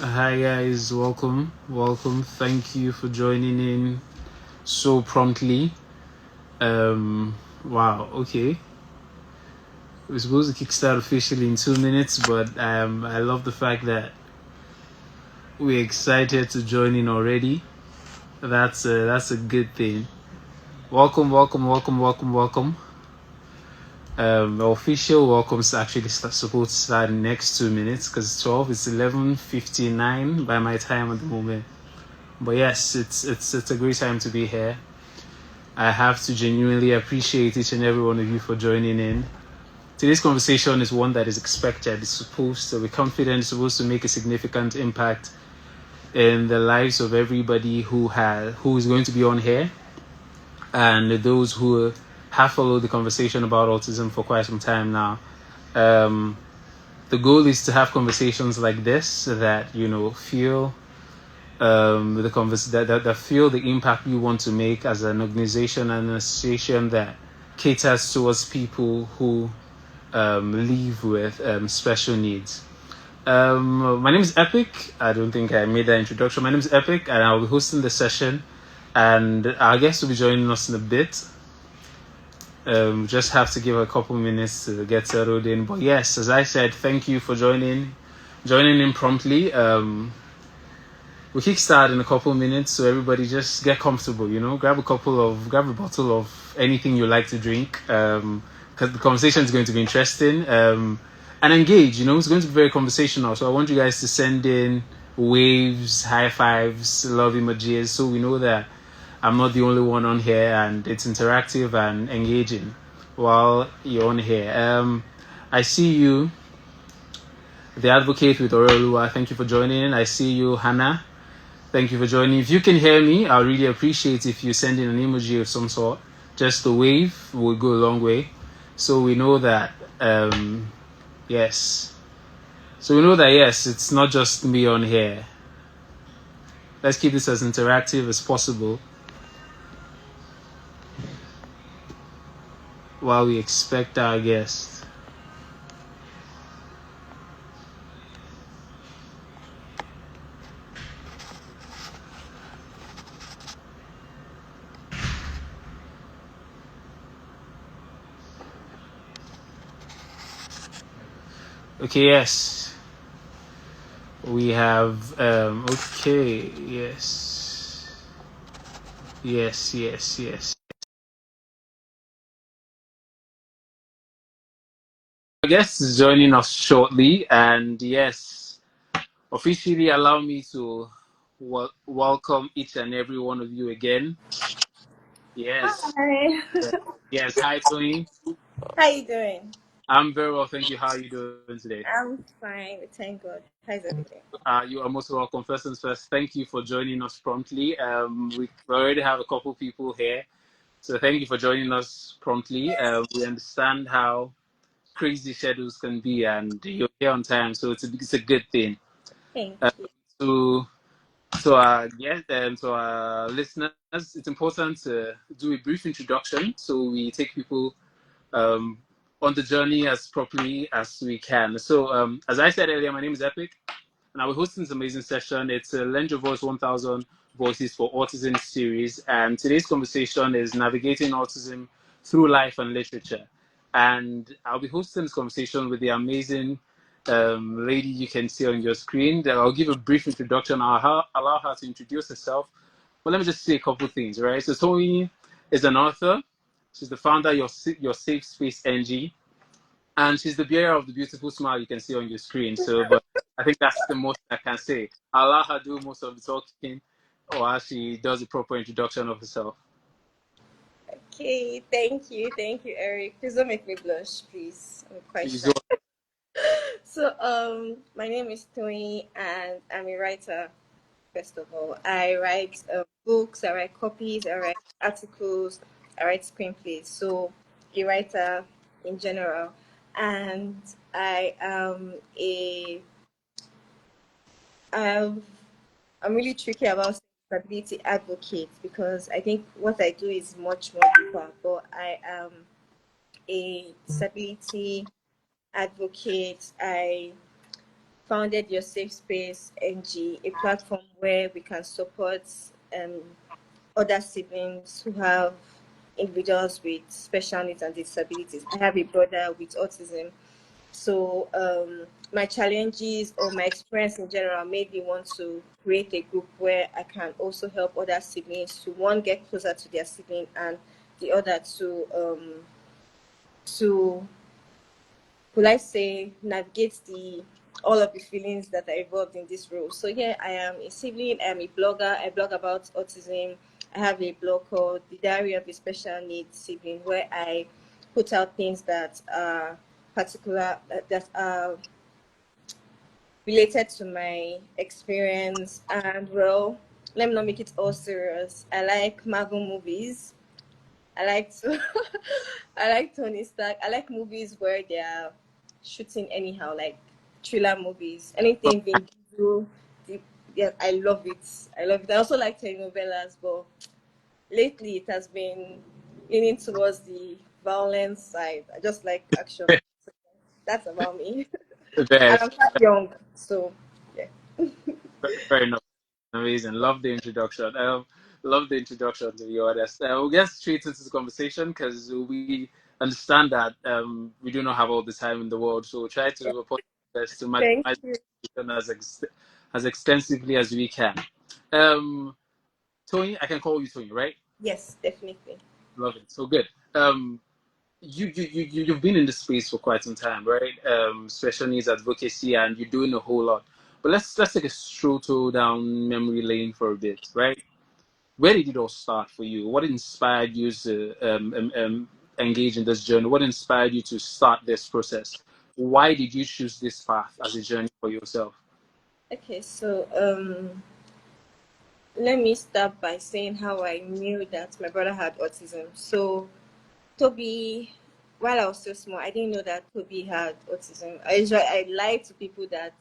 Hi guys, welcome. Thank you for joining in so promptly. Wow, okay. We're supposed to kickstart officially in 2 minutes, but I love the fact that we're excited to join in already. That's a good thing. Welcome. Official welcomes actually supposed to start in the next 2 minutes because 12 is 11:59 by my time at the moment. But yes, it's a great time to be here. I have to genuinely appreciate each and every one of you for joining in. Today's conversation is one that is expected, it's supposed to be confident, it's supposed to make a significant impact in the lives of everybody who is going to be on here, and those who have followed the conversation about autism for quite some time now. The goal is to have conversations like this that feel that feel the impact we want to make as an organization and an association that caters towards people who live with special needs. My name is Epic. I don't think I made that introduction. My name is Epic, and I'll be hosting the session. And our guest will be joining us in a bit. Just have to give a couple minutes to get settled in. But yes, as I said, thank you for joining in promptly. We'll kickstart in a couple minutes, so everybody just get comfortable. Grab a bottle of anything you like to drink, because the conversation is going to be interesting. And engage. It's going to be very conversational. So I want you guys to send in waves, high fives, love emojis, so we know that I'm not the only one on here, and it's interactive and engaging while you're on here. I see you, the advocate with Oluwatoyin. Thank you for joining in. I see you, Hannah. Thank you for joining. If you can hear me, I'll really appreciate if you send in an emoji of some sort. Just a wave will go a long way. So we know that, yes. So we know that, yes, it's not just me on here. Let's keep this as interactive as possible while we expect our guest. Okay, yes. We have, okay, yes. Yes. Our guest is joining us shortly, and yes, officially allow me to welcome each and every one of you again. Yes. Hi. Yes, hi, Tony. How you doing? I'm very well, thank you. How are you doing today? I'm fine. Thank God. How's everything? You are most welcome. First things first, thank you for joining us promptly. We already have a couple people here, so thank you for joining us promptly. We understand how crazy schedules can be, and you're here on time, so it's a good thing. Thank Uh, you. to to our listeners, it's important to do a brief introduction so we take people um, on the journey as properly as we can. So, as I said earlier, my name is Epic, and I'll be hosting this amazing session. It's a Lend Your Voice 1000 Voices for Autism series, and today's conversation is navigating autism through life and literature. And I'll be hosting this conversation with the amazing lady you can see on your screen. I'll give a brief introduction. I'll allow her to introduce herself. But let me just say a couple things, right? So Tony is an author. She's the founder of Your Safe Space NG, and she's the bearer of the beautiful smile you can see on your screen. So, but I think that's the most I can say. I'll allow her do most of the talking while she does a proper introduction of herself. Okay. Thank you. Thank you, Eric. Please don't make me blush, please. I'm quite Please shy. go. So, my name is Tony, and I'm a writer. First of all, I write books. I write copies. I write articles. I write screenplays. So, a writer in general, and I am a um I'm really tricky about disability advocate because I think what I do is much more deeper. But I am a disability advocate. I founded Your Safe Space NG, a platform where we can support um, other siblings who have individuals with special needs and disabilities. I have a brother with autism. So my challenges or my experience in general made me want to create a group where I can also help other siblings to one get closer to their sibling and the other to would I say navigate the all of the feelings that are involved in this role. So yeah, I am a sibling, I am a blogger, I blog about autism. I have a blog called The Diary of a Special Needs Sibling where I put out things that are particular that are related to my experience and well, let me not make it all serious. I like Marvel movies. I like to I like Tony Stark. I like movies where they are shooting anyhow, like thriller movies. Anything Vin Diesel, the, yeah, I love it. I love it. I also like telenovelas, but lately it has been leaning towards the violence side. I just like action. That's about me. And Very, I'm quite young, so yeah. fair enough. Amazing. Love the introduction. Love the introduction, to be honest. We'll get straight into the conversation because we understand that we do not have all the time in the world. So we'll try to put our best to Thank maximize you. the conversation as extensively as we can. Um, Tony, I can call you Tony, right? Yes, definitely. Love it. So good. Um, you've been in this space for quite some time, right? Special needs advocacy, and you're doing a whole lot. But let's take a stroll down memory lane for a bit, right? Where did it all start for you? What inspired you to engage in this journey? What inspired you to start this process? Why did you choose this path as a journey for yourself? Okay, so let me start by saying how I knew that my brother had autism. So Toby, while I was so small, I didn't know that Toby had autism. I lied to people that,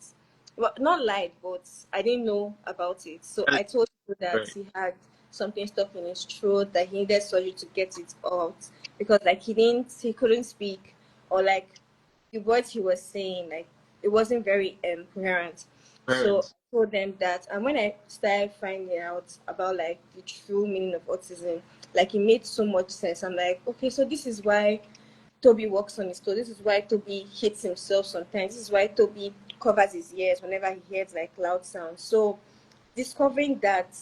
well, not lied, but I didn't know about it. So I told people that Right, he had something stuck in his throat, that he needed surgery to get it out because like he couldn't speak, or like the words he was saying, like it wasn't very coherent. So parents. I told them that, and when I started finding out about like the true meaning of autism, like it made so much sense. I'm like, okay, so this is why Toby walks on his toes. This is why Toby hits himself sometimes. This is why Toby covers his ears whenever he hears like loud sounds. So discovering that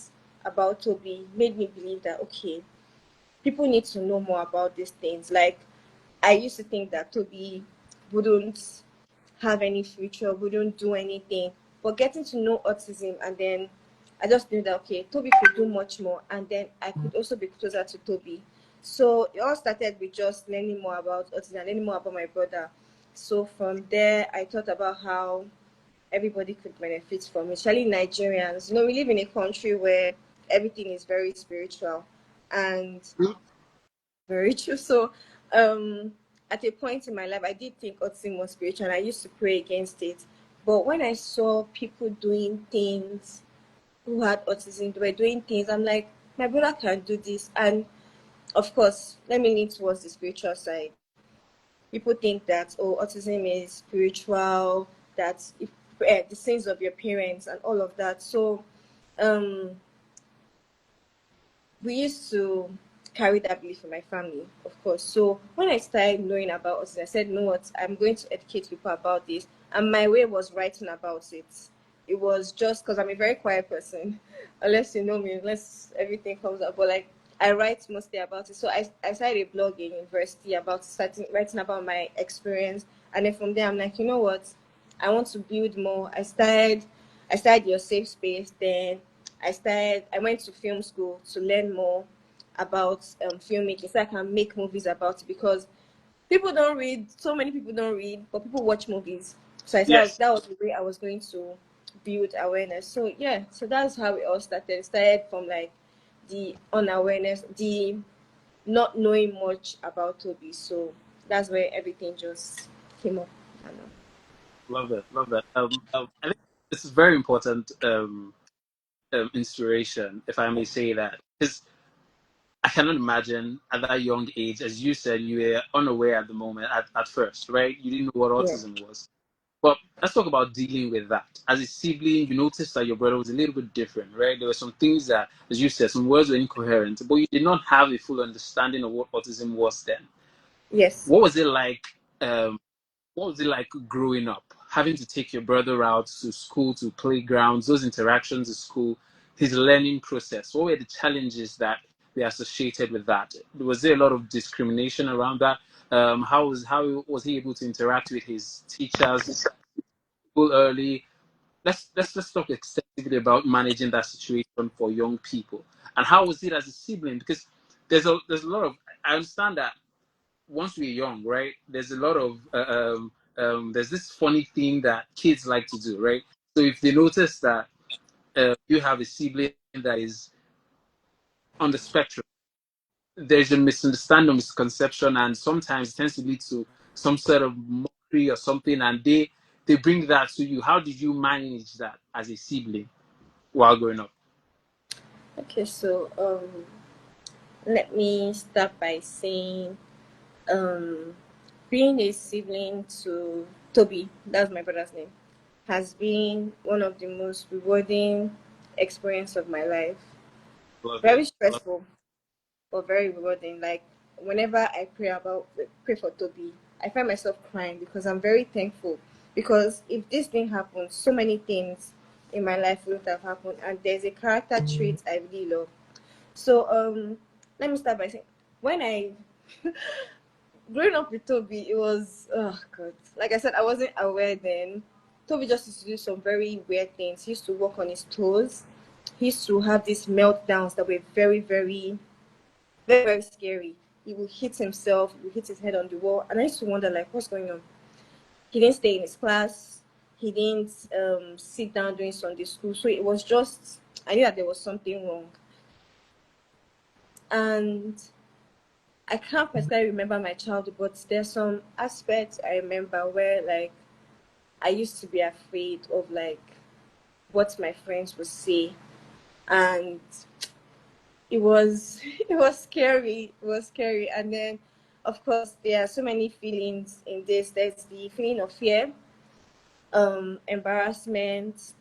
about Toby made me believe that okay, people need to know more about these things. Like I used to think that Toby wouldn't have any future, wouldn't do anything. But getting to know autism and then I just knew that okay, Toby could do much more and then I could also be closer to Toby. So it all started with just learning more about autism and learning more about my brother. So from there I thought about how everybody could benefit from it, especially Nigerians. You know, we live in a country where everything is very spiritual and very true. So, at a point in my life, I did think autism was spiritual, and I used to pray against it. But when I saw people doing things who had autism, they were doing things, I'm like, my brother can do this. And of course, let me lean towards the spiritual side. People think that, oh, autism is spiritual, that if, the sins of your parents and all of that. So, um, we used to carry that belief in my family, of course. So when I started knowing about autism, I said, you know what, I'm going to educate people about this. And my way was writing about it. It was just because I'm a very quiet person, unless you know me, unless everything comes up. But like, I write mostly about it. So I started a blog in university about starting writing about my experience. And then from there, I'm like, you know what, I want to build more. I started Your Safe Space. Then I went to film school to learn more about filmmaking so I can make movies about it because people don't read, so many people don't read, but people watch movies. So I thought Yes, that was the way I was going to build awareness. So yeah, so that's how it all started. It started from like the unawareness, the not knowing much about Toby. So that's where everything just came up. I don't know. love that, love that. I think this is very important inspiration, if I may say that, because I cannot imagine at that young age, as you said, you were unaware at the moment at first, right? You didn't know what Yeah. autism was. But let's talk about dealing with that. As a sibling, you noticed that your brother was a little bit different, right? There were some things that, as you said, some words were incoherent, but you did not have a full understanding of what autism was then. Yes. What was it like? Um, what was it like growing up, having to take your brother out to school, to playgrounds, those interactions at school, his learning process? What were the challenges that were associated with that? Was there a lot of discrimination around that? How was he able to interact with his teachers early? Let's talk extensively about managing that situation for young people, and how was it as a sibling? Because there's a lot of, I understand that once we're young, right? There's a lot of there's this funny thing that kids like to do, right? So if they notice that you have a sibling that is on the spectrum, there's a misunderstanding or misconception, and sometimes it tends to lead to some sort of mockery or something, and they bring that to you. How did you manage that as a sibling while growing up? Okay, so let me start by saying um being a sibling to Toby, that's my brother's name, has been one of the most rewarding experience of my life. Love it. Very stressful, but very rewarding. Like whenever I pray for Toby, I find myself crying because I'm very thankful. Because if this thing happens, so many things in my life wouldn't have happened. And there's a character trait I really love. So let me start by saying when I growing up with Toby, it was oh god. Like I said, I wasn't aware then. Toby just used to do some very weird things. He used to walk on his toes. He used to have these meltdowns that were very, very, very, very scary. He would hit himself, he would hit his head on the wall. And I used to wonder like what's going on. He didn't stay in his class. He didn't sit down during Sunday school. So it was just I knew that there was something wrong. And I can't particularly remember my childhood, but there's some aspects I remember where like I used to be afraid of like what my friends would say, and it was it was scary. It was scary, and then of course there are so many feelings in this. There's the feeling of fear, embarrassment,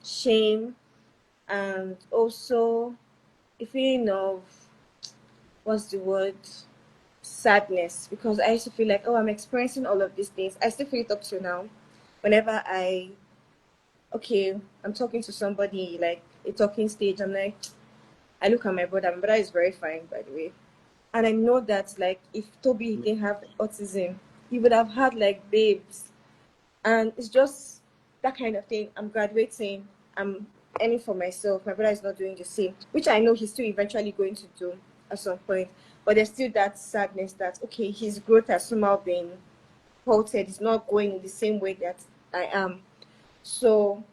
shame, and also a feeling of what's the word sadness because I used to feel like, oh, I'm experiencing all of these things. I still feel it up to now. Whenever I'm talking to somebody, like a talking stage, I'm like, I look at my brother. My brother is very fine, by the way. And I know that, like, if Toby didn't have autism, he would have had, like, babes. And it's just that kind of thing. I'm graduating. I'm earning for myself. My brother is not doing the same, which I know he's still eventually going to do at some point. But there's still that sadness that, okay, his growth has somehow been halted. It's not going in the same way that I am. So,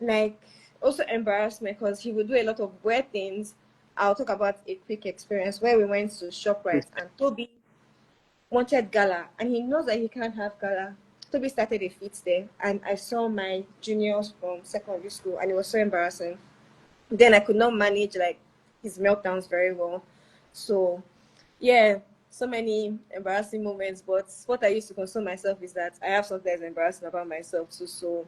like, also embarrassment because he would do a lot of weird things. I'll talk about a quick experience where we went to ShopRite and Toby wanted gala and he knows that he can't have gala. Toby started a fit there and I saw my juniors from secondary school and it was so embarrassing. Then I could not manage like his meltdowns very well. So yeah, so many embarrassing moments, but what I used to console myself is that I have something that's embarrassing about myself too. So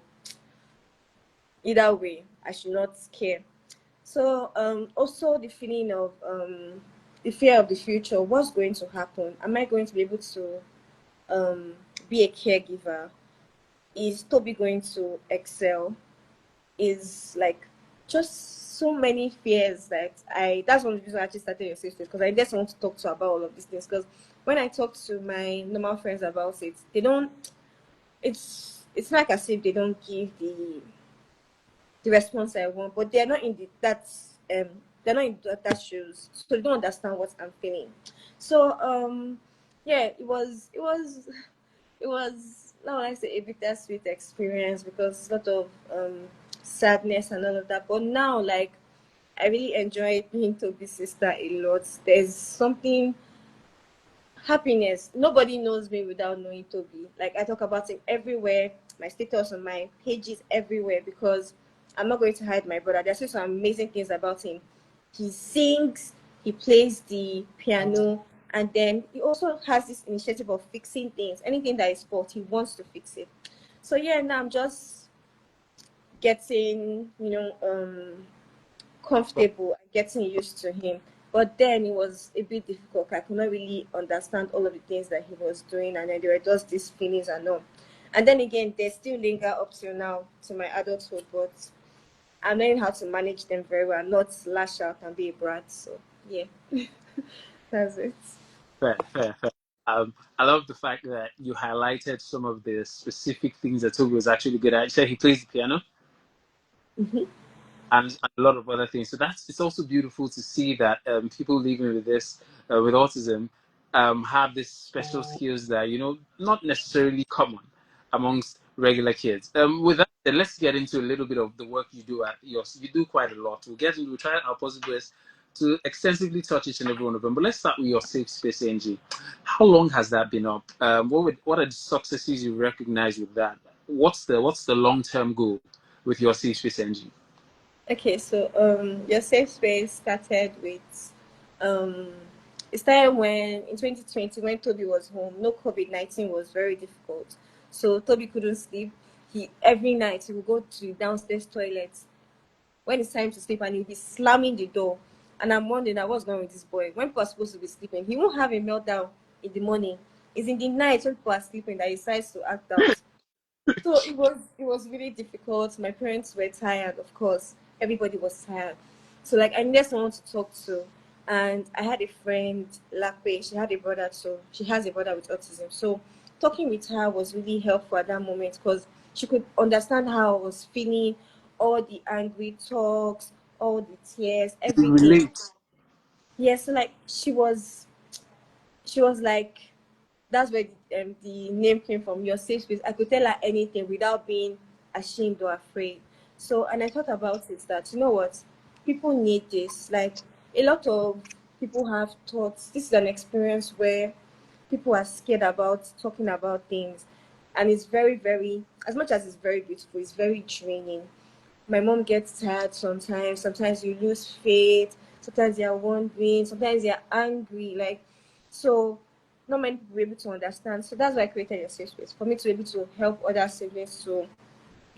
either way, I should not care. So also the feeling of the fear of the future. What's going to happen? Am I going to be able to um, be a caregiver? Is Toby going to excel? Is like just so many fears that I. That's one of the reasons I actually started your sister because I just want to talk to her about all of these things. Because when I talk to my normal friends about it, they don't. It's like as if they don't give the response I want, but they're not in they're not in that shoes, so they don't understand what I'm feeling. So yeah, it was now I say a bittersweet experience because a lot of sadness and all of that. But now like I really enjoy being Toby's sister a lot. There's something happiness. Nobody knows me without knowing Toby. Like I talk about him everywhere, my status on my pages everywhere because I'm not going to hide my brother. There's still some amazing things about him. He sings, he plays the piano, and then he also has this initiative of fixing things. Anything that is fault, he wants to fix it. So yeah, now I'm just getting, comfortable and getting used to him. But then it was a bit difficult. I could not really understand all of the things that he was doing, and then there were just these feelings and all. And then again, they still linger up till now to my adulthood, but I'm learning how to manage them very well, not lash out and be a brat. So yeah, that's it. Fair, fair, fair. I love the fact that you highlighted some of the specific things that Toby was actually good at. You said he plays the piano Hmm. and a lot of other things. So that's it's also beautiful to see that people living with this with autism have these special skills that not necessarily common amongst regular kids. With that, then let's get into a little bit of the work you do at yours. You do quite a lot. We'll try our possible best to extensively touch each and every one of them. But let's start with your safe space NG. How long has that been up? What are the successes you recognize with that? What's the long term goal with your safe space NG? Okay, so your safe space started with um it started when in 2020 when Toby was home. No, COVID-19 was very difficult, so Toby couldn't sleep. He every night he would go to downstairs toilet when it's time to sleep, and he'll be slamming the door. And I'm wondering, now what's going on with this boy? When people are supposed to be sleeping, he won't have a meltdown in the morning. It's in the night when people are sleeping that he decides to act out. So it was really difficult. My parents were tired, of course. Everybody was tired. So like I needed someone to talk to. And I had a friend, Lape, she had a brother too. She has a brother with autism. So talking with her was really helpful at that moment because she could understand how I was feeling, all the angry talks, all the tears, everything. Relate. Yeah, so like she was like, that's where the name came from, your safe space. I could tell her anything without being ashamed or afraid. So, and I thought about it that, you know what, people need this. Like, a lot of people have thoughts. This is an experience where people are scared about talking about things. And it's very, very, as much as it's very beautiful, it's very draining. My mom gets tired sometimes. Sometimes you lose faith. Sometimes you're wondering. Sometimes you're angry. Like, so not many people will be able to understand. So that's why I created a safe space for me to be able to help other siblings to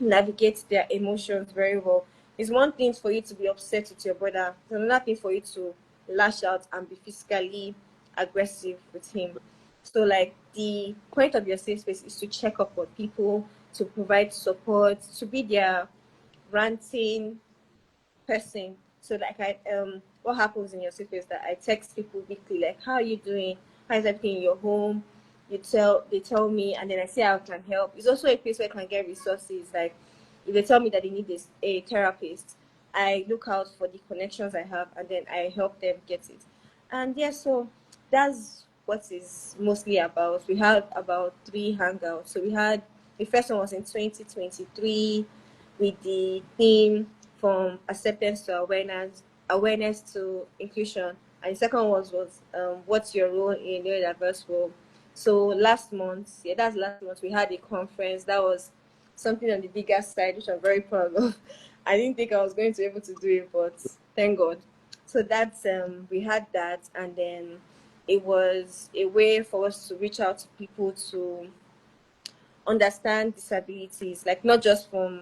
navigate their emotions very well. It's one thing for you to be upset with your brother. It's another thing for you to lash out and be physically aggressive with him. So like the point of your safe space is to check up on people, to provide support, to be their ranting person. So like what happens in your safe is that I text people weekly, like how are you doing? How is everything in your home? They tell me, and then I see how I can help. It's also a place where I can get resources. Like if they tell me that they need a therapist, I look out for the connections I have, and then I help them get it. And yeah, so that's what is mostly about. We had about 3 hangouts. So we had the first one was in 2023 with the theme from acceptance to awareness, awareness to inclusion. And the second one was what's your role in your diverse role. So last month, yeah, that's last month, we had a conference that was something on the bigger side, which I'm very proud of. I didn't think I was going to be able to do it, but thank God. So that's we had that, and then it was a way for us to reach out to people to understand disabilities, like not just from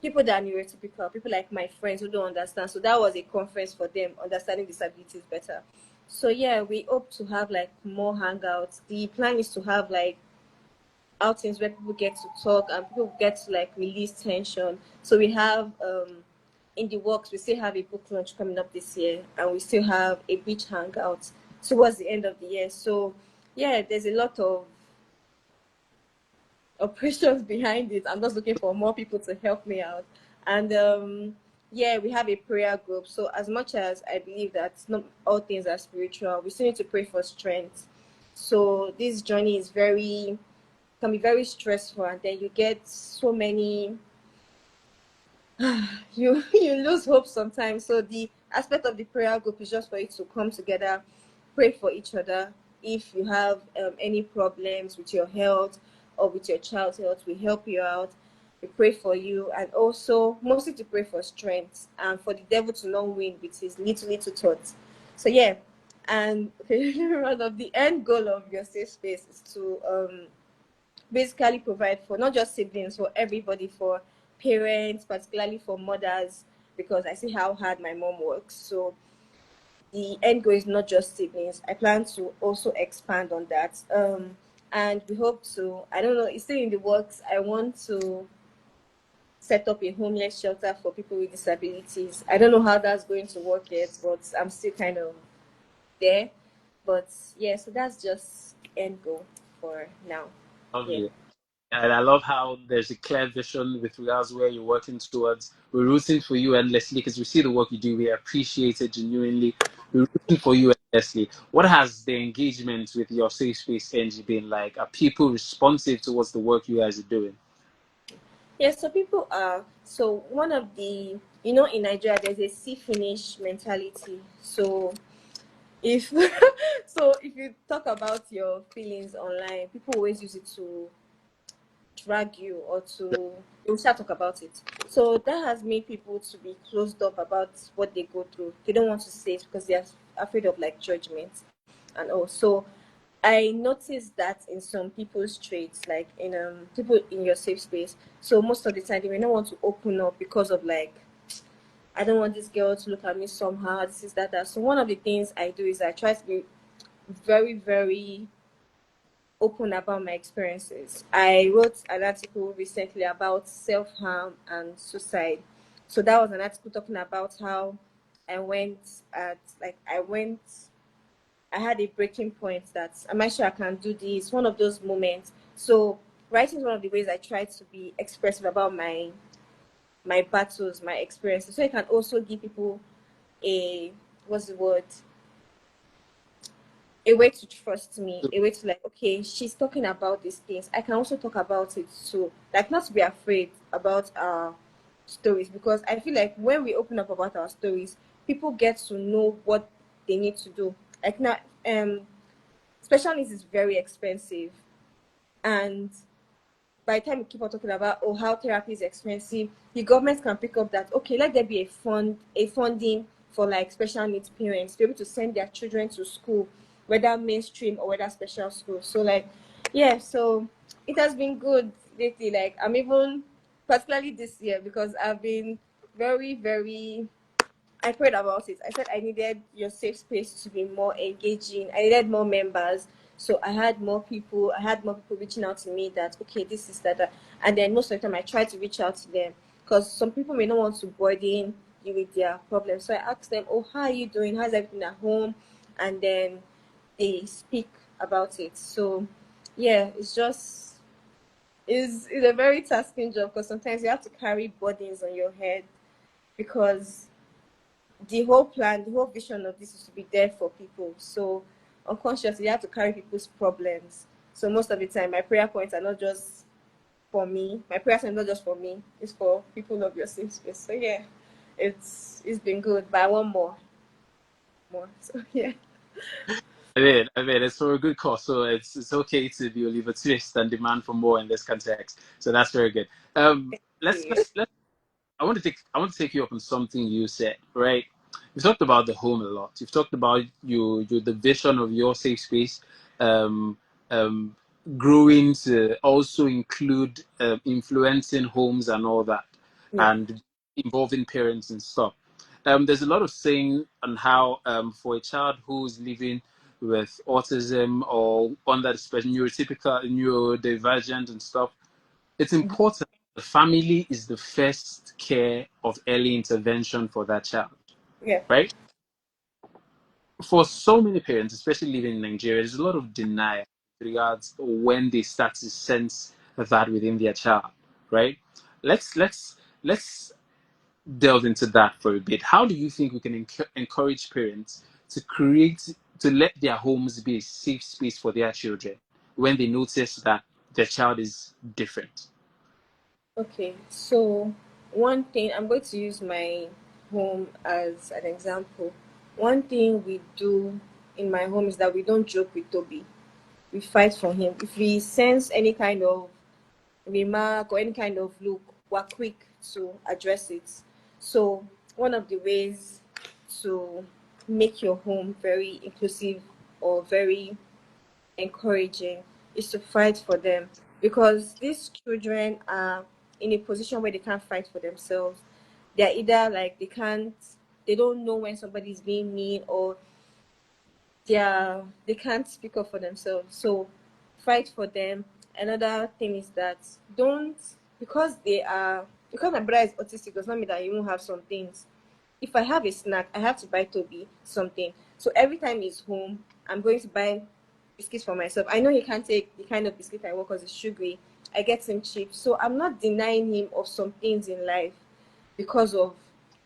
people that are neurotypical, people like my friends who don't understand. So that was a conference for them, understanding disabilities better. So yeah, we hope to have like more hangouts. The plan is to have like outings where people get to talk and people get to like release tension. So we have in the works, we still have a book launch coming up this year, and we still have a beach hangout towards the end of the year. So yeah, there's a lot of operations behind it. I'm just looking for more people to help me out. And yeah, we have a prayer group. So as much as I believe that not all things are spiritual, we still need to pray for strength. So this journey is very can be very stressful, and then you get so many you lose hope sometimes. So the aspect of the prayer group is just for you to come together, pray for each other. If you have any problems with your health or with your child's health, we help you out. We pray for you, and also mostly to pray for strength and for the devil to not win with his little thoughts. So yeah, and okay, run of the end goal of your safe space is to basically provide for not just siblings, for everybody, for parents, particularly for mothers, because I see how hard my mom works. So the end goal is not just siblings. I plan to also expand on that. And we hope to, I don't know, it's still in the works. I want to set up a homeless shelter for people with disabilities. I don't know how that's going to work yet, but I'm still kind of there. But yeah, so that's just the end goal for now. Yeah. Lovely. And I love how there's a clear vision with regards where you're working towards. We're rooting for you endlessly because we see the work you do. We appreciate it genuinely. We're rooting for you endlessly. What has the engagement with your safe space NG been like? Are people responsive towards the work you guys are doing? Yeah, so people are, so one of the, in Nigeria, there's a see finish mentality. So if so if you talk about your feelings online, people always use it to drag you or to they'll start talk about it. So that has made people to be closed up about what they go through. They don't want to say it because they're afraid of like judgment and all. So I noticed that in some people's traits, like in people in your safe space. So most of the time they may not want to open up because of like, I don't want this girl to look at me somehow, this is that that. So one of the things I do is I try to be very, very open about my experiences. I wrote an article recently about self harm and suicide. So that was an article talking about how I went at like I had a breaking point that am I sure I can do this? One of those moments. So writing is one of the ways I try to be expressive about my battles, my experiences. So I can also give people a what's the word? A way to trust me, a way to like, okay, she's talking about these things. I can also talk about it too. Like not to be afraid about our stories because I feel like when we open up about our stories, people get to know what they need to do. Like now, special needs is very expensive, and by the time you keep on talking about how therapy is expensive, the government can pick up that okay, let there be a funding for like special needs parents to be able to send their children to school, whether mainstream or whether special school. So like, yeah, so it has been good lately. Like I'm even particularly this year because I've been very, very I prayed about it. I said I needed your safe space to be more engaging. I needed more members. So I had more people. I had more people reaching out to me that okay, this is that, that. And then most of the time I try to reach out to them because some people may not want to burden you with their problems. So I asked them, "Oh, how are you doing? How's everything at home?" And then they speak about it. So yeah, it's a very tasking job because sometimes you have to carry burdens on your head because the whole plan, the whole vision of this is to be there for people. So unconsciously, you have to carry people's problems. So most of the time, my prayer points are not just for me. My prayers are not just for me. It's for people of your safe space. So yeah, it's been good, but I want more. So yeah. I mean, it's for a good cause, so it's okay to be Oliver Twist and demand for more in this context. So that's very good. Let's I want to take you up on something you said, right? You've talked about the home a lot. You've talked about the vision of your safe space, um, um, growing to also include influencing homes and all that, Yeah. and involving parents and stuff. There's a lot of saying on how for a child who's living with autism or under the special neurotypical, neurodivergent and stuff, it's important. The family is the first care of early intervention for that child, Yeah. right? For so many parents, especially living in Nigeria, there's a lot of denial with regards when they start to sense that within their child, right? Let's delve into that for a bit. How do you think we can encourage parents to let their homes be a safe space for their children when they notice that their child is different? Okay. So one thing I'm going to use my home as an example. One thing we do in my home is that we don't joke with Toby. We fight for him. If we sense any kind of remark or any kind of look, we're quick to address it. So one of the ways to make your home very inclusive or very encouraging is to fight for them. because these children are in a position where they can't fight for themselves. They're either like they don't know when somebody's being mean, or they can't speak up for themselves. So fight for them. Another thing is that don't because my brother is autistic does not mean that he won't have some things. If I have a snack, I have to buy Toby something. So every time he's home, I'm going to buy biscuits for myself. I know he can't take the kind of biscuit I want because it's sugary. I get him cheap. So I'm not denying him of some things in life because of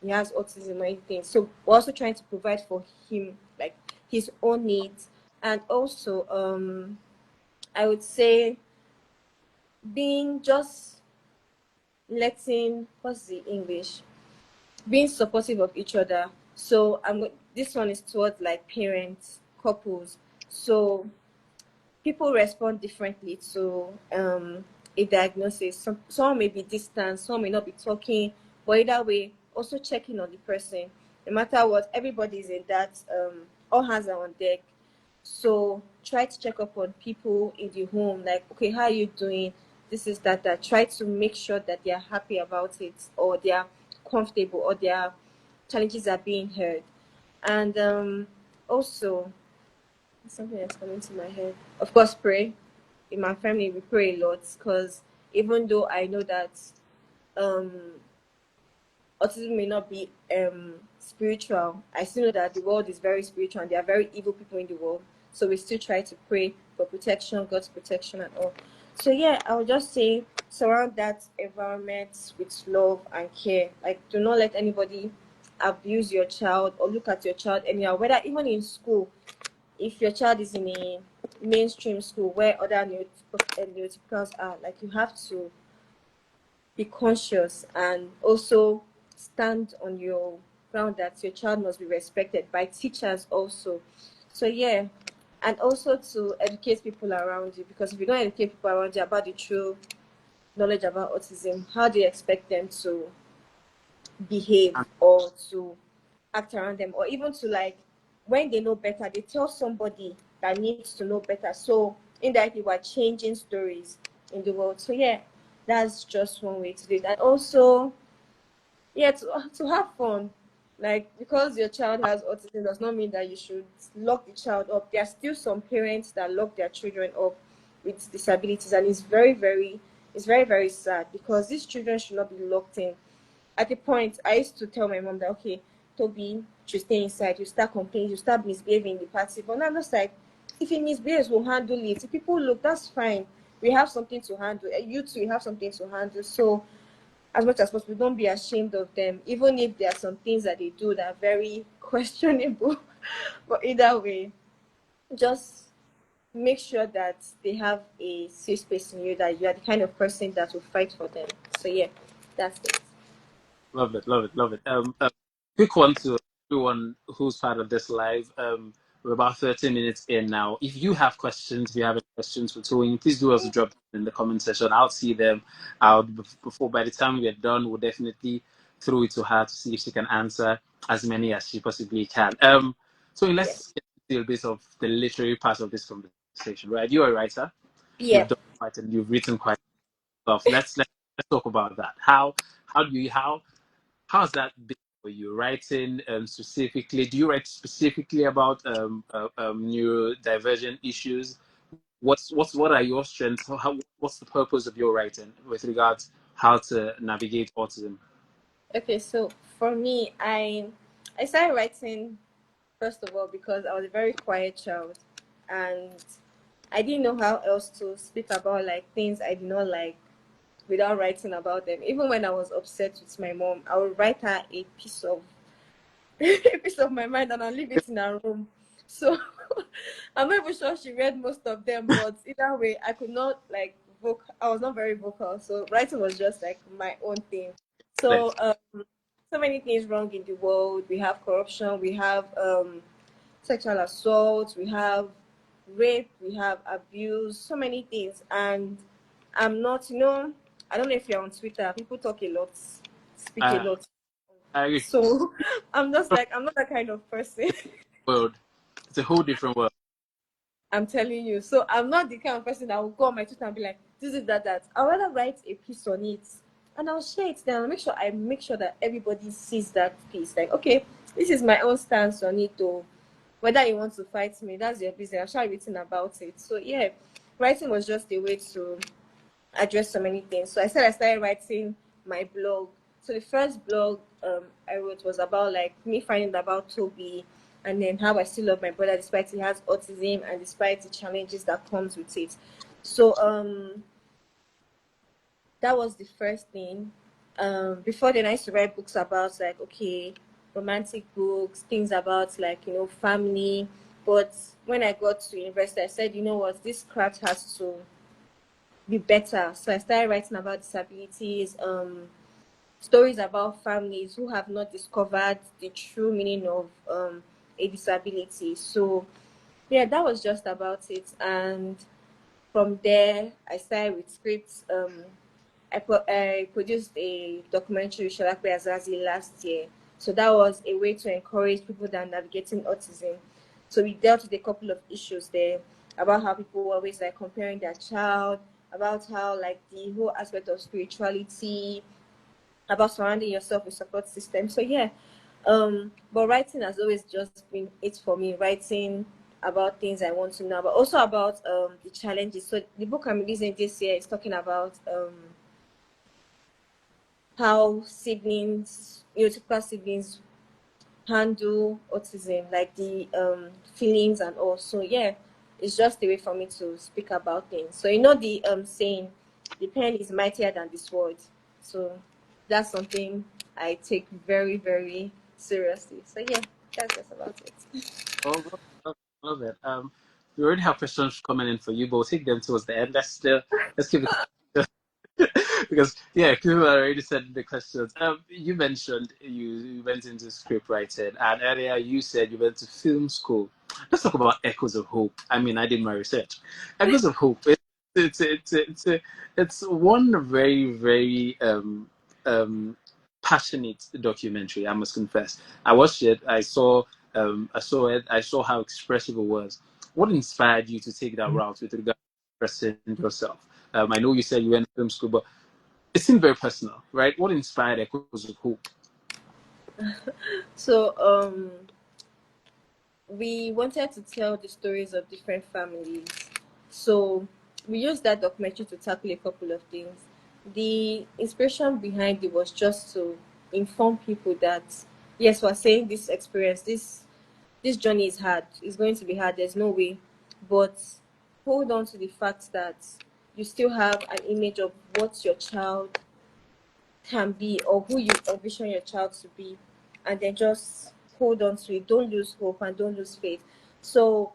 he has autism or anything. So we're also trying to provide for him like his own needs. And also I would say being just letting what's the English? Being supportive of each other. So this one is towards like parents, couples. So people respond differently to a diagnosis. Someone may be distant, some may not be talking, but either way, also checking on the person. No matter what, everybody is in that. All hands are on deck. So try to check up on people in the home, like, okay, how are you doing? This is that. That try to make sure that they are happy about it, or they are comfortable, or their challenges are being heard. And also something that's coming to my head. Of course, pray. In my family, we pray a lot because even though I know that um, autism may not be spiritual, I still know that the world is very spiritual and there are very evil people in the world. So we still try to pray for protection, God's protection, and all. So yeah, I would just say surround that environment with love and care. Like, do not let anybody abuse your child or look at your child anyhow. Whether even in school, if your child is in a mainstream school where other neurotypicals are, like, you have to be conscious and also stand on your ground that your child must be respected by teachers also. So yeah, and also to educate people around you, because if you don't educate people around you about the true knowledge about autism, how do you expect them to behave And or to act around them, or even to, like, when they know better they tell somebody that needs to know better. So indirectly we're changing stories in the world. So yeah, that's just one way to do it. And also, yeah, to have fun. Like, because your child has autism does not mean that you should lock the child up. There are still some parents that lock their children up with disabilities, and it's very sad, because these children should not be locked in. At the point, I used to tell my mom that, okay, Toby should stay inside. You start complaining, you start misbehaving in the party. But now I'm just like, if he misbehaves, we'll handle it. If people look, that's fine. We have something to handle. You too, you have something to handle. So as much as possible, don't be ashamed of them, even if there are some things that they do that are very questionable. But either way, just make sure that they have a safe space in you, that you are the kind of person that will fight for them. So yeah, that's it. love it, love it, love it. Quick one to everyone who's part of this live. We're about 30 minutes in now. If you have questions, if you have any questions for Toyin, please do also drop them in the comment section. I'll see them out before. By the time we're done, we'll definitely throw it to her to see if she can answer as many as she possibly can. So Yeah. let's get to a bit of the literary part of this conversation, right? You're a writer. Yeah. You've done quite and you've written quite stuff. Let's talk about that. How has that been for you? Writing specifically? Do you write specifically about neurodivergent issues? What are your strengths? What's the purpose of your writing with regards how to navigate autism? Okay, so for me, I started writing first of all because I was a very quiet child, and I didn't know how else to speak about like things I did not like without writing about them. Even when I was upset with my mom, I would write her a piece of a piece of my mind, and I'll leave it in her room. So I'm not even sure she read most of them, but either way, I could not like I was not very vocal, so writing was just like my own thing. So so many things wrong in the world. We have corruption, we have sexual assault, we have rape, we have abuse, so many things. And I'm not, I don't know if you're on Twitter, people talk a lot, speak a Uh, lot. I agree. So I'm just like, I'm not that kind of person. World, it's a whole different world. I'm telling you. So I'm not the kind of person that will go on my Twitter and be like, this is that. I'd rather write a piece on it and I'll share it then. I'll make sure that everybody sees that piece. Like, okay, this is my own stance on it though. Whether you want to fight me, that's your business. I've started written about it. So yeah, writing was just a way to address so many things. So I said I started writing my blog. So the first blog I wrote was about like me finding about Toby and then how I still love my brother despite he has autism and despite the challenges that comes with it. So that was the first thing. Before then I used to write books about like okay, romantic books, things about like, you know, family. But when I got to university I said, you know what, this craft has to be better. So I started writing about disabilities, stories about families who have not discovered the true meaning of a disability. So yeah, that was just about it. And from there, I started with scripts. I produced a documentary with Shalakwe Azazi last year. So that was a way to encourage people that are navigating autism. So we dealt with a couple of issues there about how people were always like comparing their child, about how like the whole aspect of spirituality, about surrounding yourself with support system. So yeah, but writing has always just been it for me. Writing about things I want to know, but also about the challenges. So the book I'm releasing this year is talking about how siblings, typical siblings handle autism, like the feelings and all. So yeah, it's just a way for me to speak about things. So you know the saying, the pen is mightier than the sword. So that's something I take very, very seriously. So yeah, that's just about it. Oh, love it. We already have questions coming in for you, but we'll take them towards the end. Let's keep it because yeah, people already said the questions. You mentioned you went into script writing, and earlier you said you went to film school. Let's talk about Echoes of Hope. I mean, I did my research. Echoes of Hope. It's one very um passionate documentary. I must confess. I watched it. I saw it. I saw how expressive it was. What inspired you to take that route with regard to expressing yourself? I know you said you went to film school, but it seemed very personal, right? What inspired Echoes of Hope? So we wanted to tell the stories of different families. So we used that documentary to tackle a couple of things. The inspiration behind it was just to inform people that yes, we're saying this experience, this journey is hard. It's going to be hard. There's no way, but hold on to the fact that you still have an image of what your child can be or who you envision your child to be, and then just hold on to it. Don't lose hope and don't lose faith. So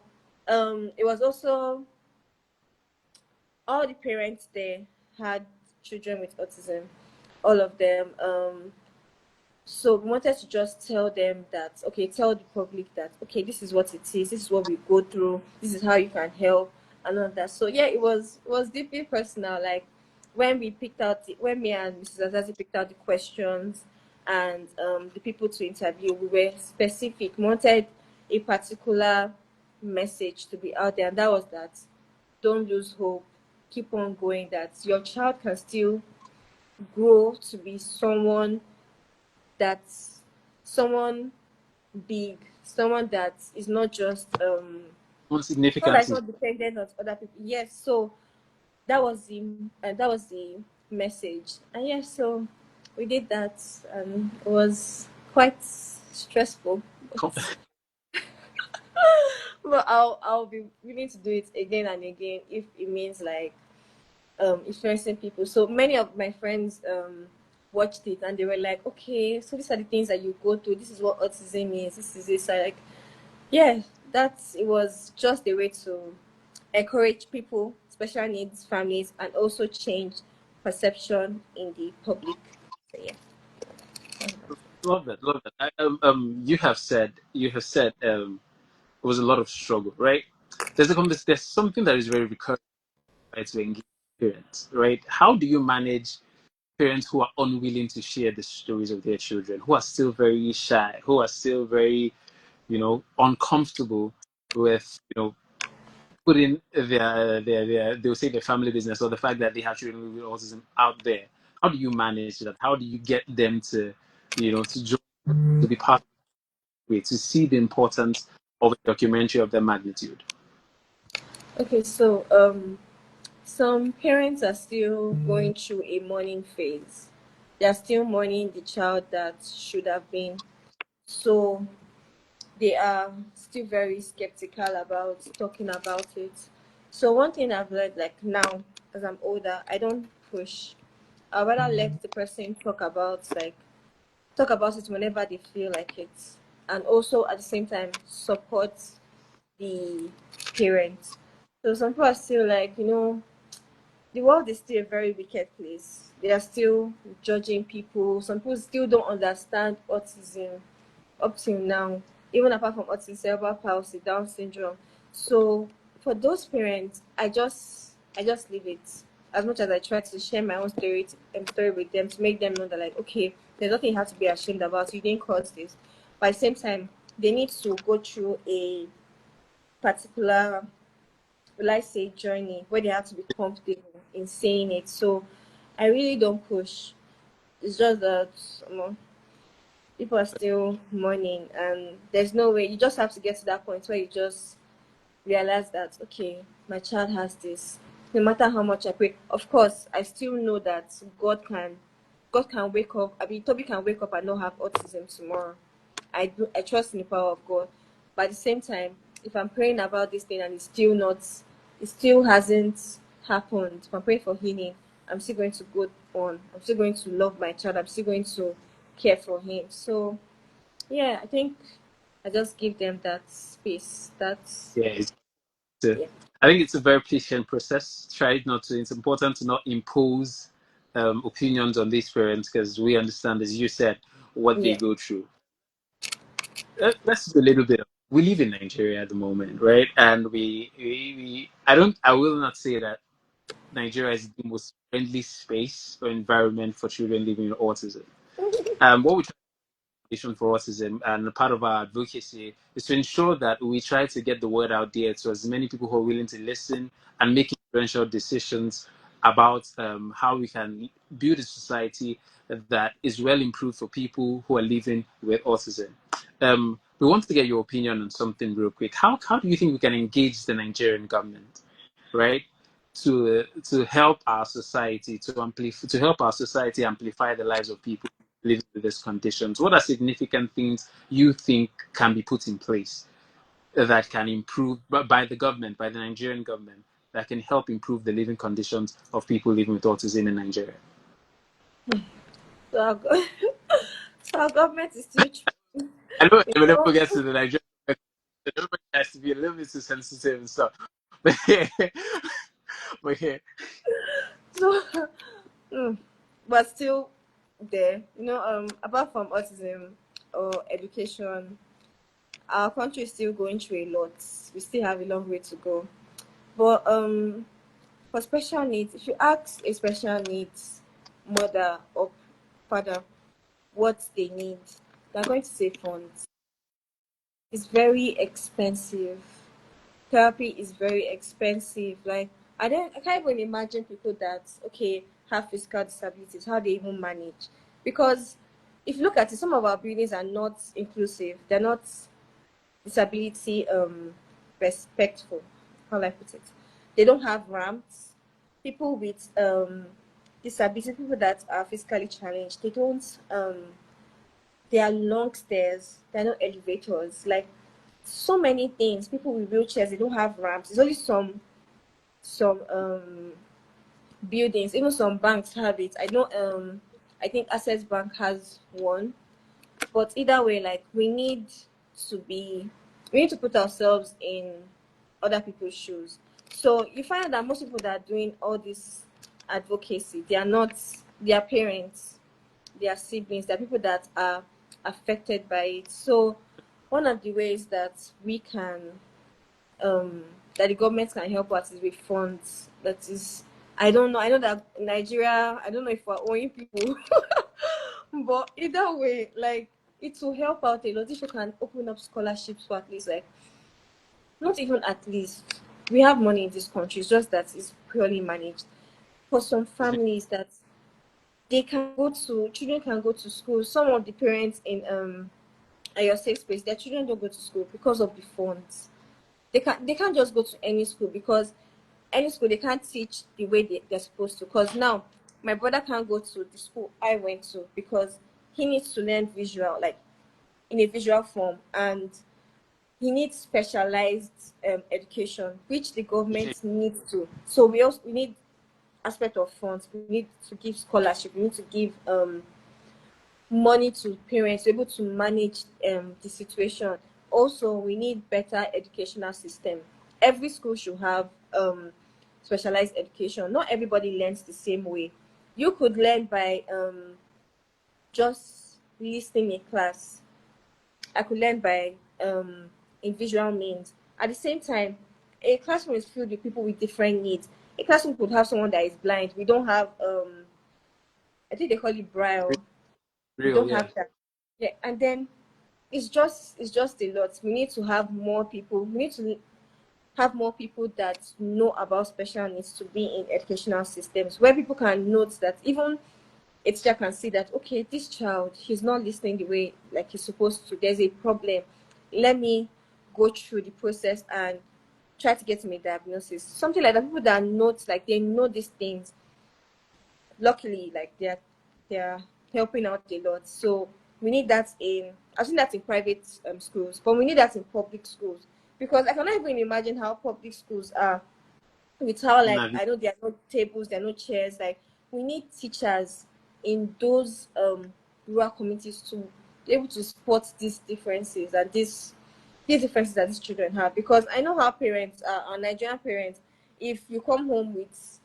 it was also all the parents there had children with autism, all of them. So we wanted to just tell them that, okay, tell the public that, okay, this is what it is, this is what we go through, this is how you can help, and all of that. So yeah, it was deeply personal. Like when we picked out, when me and Mrs. Azazi picked out the questions and the people to interview, we were specific. We wanted a particular message to be out there, and that was that don't lose hope, keep on going. That your child can still grow to be that's someone big, someone that is not just One someone that's significant. not dependent on other people. Yes, so that was the message, and yes, so we did that, and it was quite stressful, but I'll be willing to do it again and again if it means like influencing people. So many of my friends watched it and they were like, okay, so these are the things that you go through. This is what autism is. This is this. I like, yeah, it was just a way to encourage people, special needs families, and also change perception in the public. So yeah. Love that, love that. You have said it was a lot of struggle, right? There's something that is very recurring, right, to engage parents, right? How do you manage parents who are unwilling to share the stories of their children, who are still very shy, who are still very, uncomfortable with, put in they'll say their family business or the fact that they have children with autism out there. How do you manage that? How do you get them to, to join, to be part of it, to see the importance of a documentary of that magnitude? Okay, so some parents are still going through a mourning phase. They are still mourning the child that should have been. So they are still very skeptical about talking about it. So one thing I've learned, like now as I'm older, I don't push. I rather let the person talk about it whenever they feel like it, and also at the same time support the parents. So some people are still like, the world is still a very wicked place. They are still judging people. Some people still don't understand autism up till now, even apart from autism, cerebral palsy, Down syndrome. So for those parents, I just leave it. As much as I try to share my own story with them to make them know that, like, okay, there's nothing you have to be ashamed about. You didn't cause this. But at the same time, they need to go through a particular, will I say, journey where they have to be comfortable in saying it. So I really don't push. It's just that people are still mourning, and there's no way. You just have to get to that point where you just realize that, okay, my child has this. No matter how much I pray, of course, I still know that God can wake up. I mean, Toby can wake up and not have autism tomorrow. I trust in the power of God. But at the same time, if I'm praying about this thing and it still hasn't happened, if I'm praying for healing, I'm still going to go on. I'm still going to love my child. I'm still going to care for him. So yeah, I think I just give them that space. That's Yeah, yeah, I think it's a very patient process. Try not to. It's important to not impose opinions on these parents because we understand, as you said, what they yeah, go through. Let's do a little bit. We live in Nigeria at the moment, right? And I will not say that Nigeria is the most friendly space or environment for children living with autism. What we Foundation for Autism, and part of our advocacy is to ensure that we try to get the word out there to as many people who are willing to listen and make influential decisions about how we can build a society that is well improved for people who are living with autism. We want to get your opinion on something real quick. How do you think we can engage the Nigerian government, right, to help our society to help our society amplify the lives of people living with these conditions? What are significant things you think can be put in place that can improve by the government, by the Nigerian government, that can help improve the living conditions of people living with autism in Nigeria? so so our government is still I know you whenever know it gets to the Nigerian government, everybody has to be a little bit too sensitive and stuff. But yeah, but yeah, so mm, but still there. Apart from autism or education, our country is still going through a lot. We still have a long way to go. But for special needs, if you ask a special needs mother or father what they need, they're going to say funds. It's very expensive. Therapy is very expensive. Like I can't even imagine people that have physical disabilities, how they even manage. Because if you look at it, some of our buildings are not inclusive. They're not disability respectful. How will I put it? They don't have ramps. People with disability, people that are physically challenged, they don't there are long stairs, there are no elevators, like so many things. People with wheelchairs, they don't have ramps. There's only some buildings, even some banks have it. I think Access Bank has one. But either way, like to be we need to put ourselves in other people's shoes. So you find out that most people that are doing all this advocacy, they are not their parents, their siblings, they're people that are affected by it. So one of the ways that we can that the government can help us is with funds. That is, I don't know. I know that Nigeria, I don't know if we're owing people, but either way, like it will help out a lot if you can open up scholarships for at least, like, not even at least. we have money in this country. It's just that it's purely managed. For some families that they can go to children can go to school. Some of the parents in at your safe space, their children don't go to school because of the funds. They can't just go to any school because any school they can't teach the way they're supposed to. Because now my brother can't go to the school I went to because he needs to learn visual, like in a visual form, and he needs specialized education, which the Okay. government needs to. So we need aspect of funds. We need to give scholarship. We need to give money to parents to be able to manage the situation. Also, we need better educational system. Every school should have specialized education. Not everybody learns the same way. You could learn by just listening in class. I could learn by in visual means. At the same time, a classroom is filled with people with different needs. A classroom could have someone that is blind. We don't have I think they call it braille. We Real, don't yeah. have that. Yeah, and then it's just a lot. We need to have more people. We need to have more people that know about special needs to be in educational systems where people can note that even a teacher can see that okay, this child he's not listening the way like he's supposed to. There's a problem. Let me go through the process and try to get him a diagnosis. Something like that. People that note like they know these things luckily like they're helping out a lot. So we need that in I think that's in private schools, but we need that in public schools because I cannot even imagine how public schools are with how like Navi- I know there are no tables, there are no chairs. Like we need teachers in those rural communities to be able to spot these differences and these differences that these children have because I know how parents are our Nigerian parents. If you come home with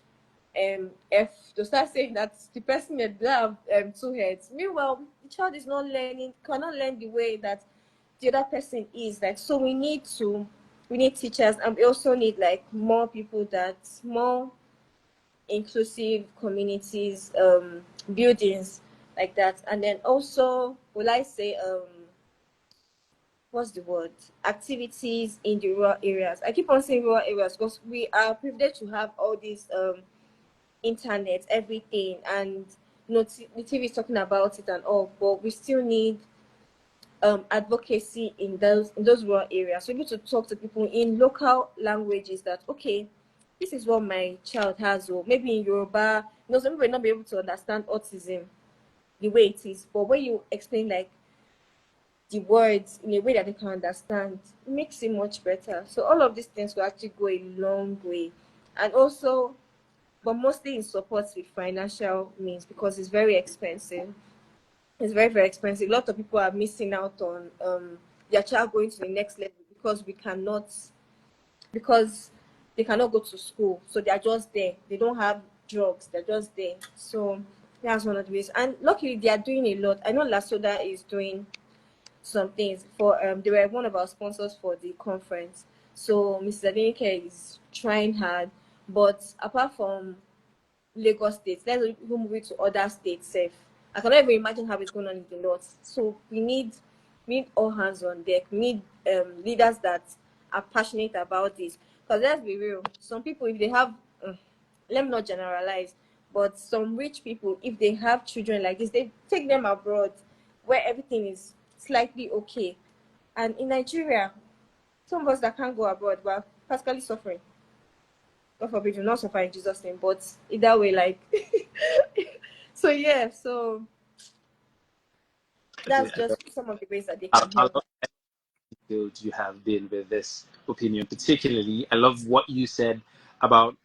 if to start saying that the person that have two heads. Meanwhile, the child is not learning, cannot learn the way that the other person is. Like so we need teachers and we also need like more people that more inclusive communities, buildings like that. And then also will I say what's the word? Activities in the rural areas. I keep on saying rural areas because we are privileged to have all these internet, everything, and the TV is talking about it and all, but we still need advocacy in those rural areas. So able to talk to people in local languages that okay, this is what my child has, or maybe in Yoruba. Some people will not be able to understand autism the way it is, but when you explain like the words in a way that they can understand, it makes it much better. So all of these things will actually go a long way, and also but mostly in support with financial means because it's very expensive. It's very, very expensive. A lot of people are missing out on their child going to the next level because because they cannot go to school. So they are just there. They don't have drugs. They're just there. So that's one of the ways. And luckily they are doing a lot. I know Lasoda is doing some things for they were one of our sponsors for the conference. So Mrs. Adenike is trying hard. But apart from Lagos State. Let's even move it to other states safe. I cannot even imagine how it's going on in the north. So we need all hands on deck. We need leaders that are passionate about this. Because let's be real, some people if they have let me not generalize, but some rich people, if they have children like this, they take them abroad where everything is slightly okay. And in Nigeria, some of us that can't go abroad were practically suffering. God forbid you not suffer in Jesus' name, but either way, like so yeah, so okay, that's just some of the ways that they can I help. love how detailed you have been with this opinion. Particularly, I love what you said about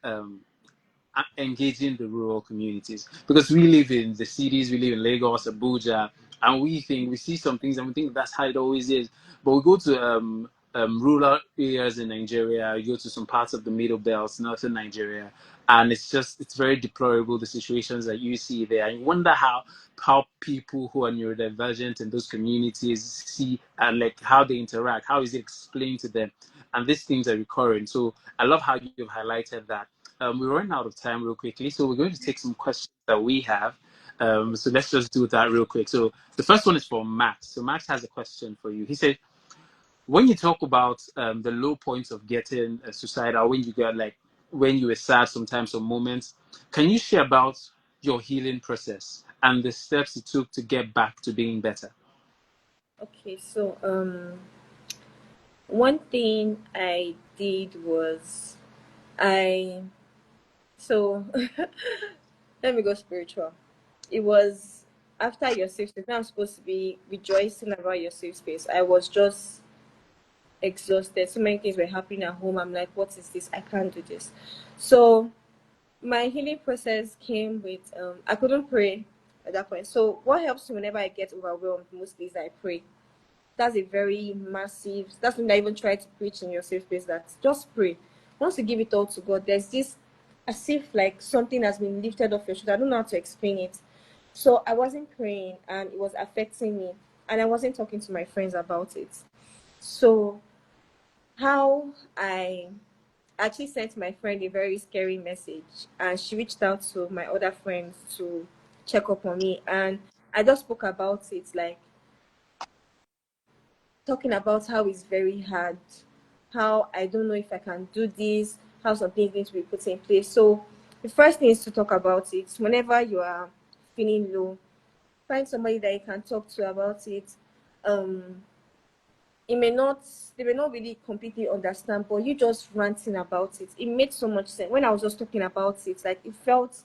engaging the rural communities because we live in the cities, we live in Lagos, Abuja, and we see some things and we think that's how it always is. But we go to rural areas in Nigeria, you go to some parts of the Middle Belt, northern Nigeria, and it's very deplorable the situations that you see there. And you wonder how people who are neurodivergent in those communities see and like how they interact, how is it explained to them, and these things are recurring. So I love how you've highlighted that. We're running out of time real quickly, so we're going to take some questions that we have. So let's just do that real quick. So the first one is for Max. So Max has a question for you. He said, when you talk about the low points of getting suicidal, when you get like when you were sad, sometimes or moments, can you share about your healing process and the steps you took to get back to being better? Okay, so one thing I did was I so let me go spiritual. It was after your safe space. Now I'm supposed to be rejoicing about your safe space. I was just exhausted. So many things were happening at home. I'm like, what is this? I can't do this. So my healing process came with I couldn't pray at that point. So what helps me whenever I get overwhelmed mostly is I pray. That's a very massive, that's when I even try to preach in your safe space, that just pray. Once you give it all to God, there's this as if like something has been lifted off your shoulder. I don't know how to explain it. So I wasn't praying and it was affecting me, and I wasn't talking to my friends about it. So how I actually sent my friend a very scary message, and she reached out to my other friends to check up on me, and I just spoke about it, like talking about how it's very hard, how I don't know if I can do this, how some things need to be put in place. So the first thing is to talk about it. Whenever you are feeling low, find somebody that you can talk to about it. Um, it may not, they may not really completely understand, but you just ranting about it, it made so much sense when I was just talking about it. Like it felt,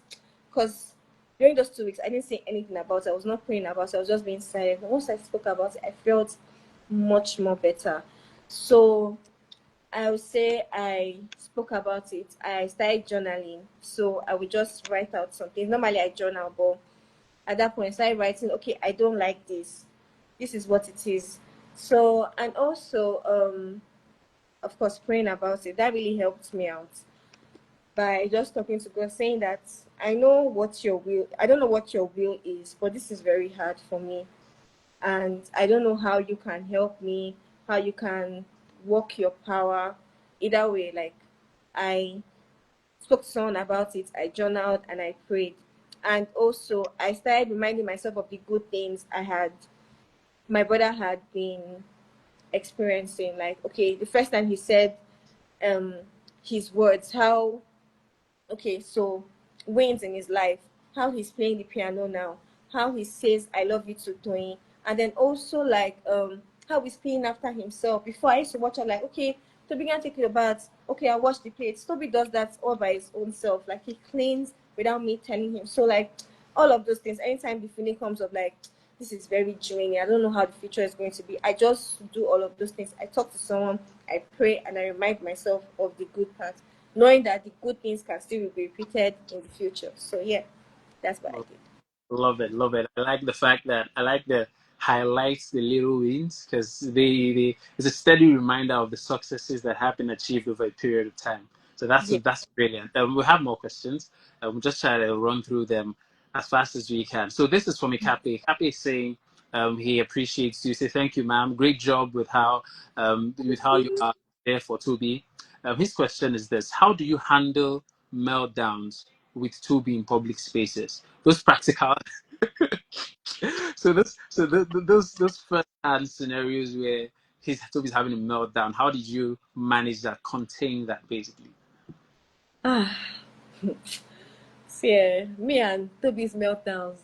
because during those 2 weeks I didn't say anything about it, I was not praying about it, I was just being silent. And once I spoke about it, I felt much more better. So I would say I spoke about it, I started journaling. So I would just write out something. Normally I journal, but at that point I started writing, okay, I don't like this, this is what it is. So, and also of course praying about it, that really helped me out by just talking to God, saying that I know what your will, I don't know what your will is, but this is very hard for me, and I don't know how you can help me, how you can work your power. Either way, like I spoke to someone about it, I journaled and I prayed. And also I started reminding myself of the good things I had, my brother had been experiencing. Like, okay, the first time he said um his words, how, okay, so wins in his life, how he's playing the piano now, how he says I love you to Tony, and then also like how he's playing after himself. Before I used to watch her like, okay, Toby can take your bath, okay, I'll wash the plates. Toby does that all by his own self, like he cleans without me telling him. So like all of those things, anytime the feeling comes of like this is very draining, I don't know how the future is going to be, I just do all of those things. I talk to someone, I pray, and I remind myself of the good part, knowing that the good things can still be repeated in the future. So yeah, that's what I did. Love it, love it. I like the fact that I like the highlights the little wins because they it's a steady reminder of the successes that have been achieved over a period of time. So Yeah. that's brilliant. We have more questions. We'll just try to run through them as fast as we can. So this is from Ikape. Ikape is saying he appreciates you. Say thank you, ma'am. Great job with how you are there for Toby. His question is this: how do you handle meltdowns with Toby in public spaces? Those practical. Those first hand scenarios where Toby's having a meltdown. How did you manage that? Contain that, basically. Ah, see, me and Toby's meltdowns,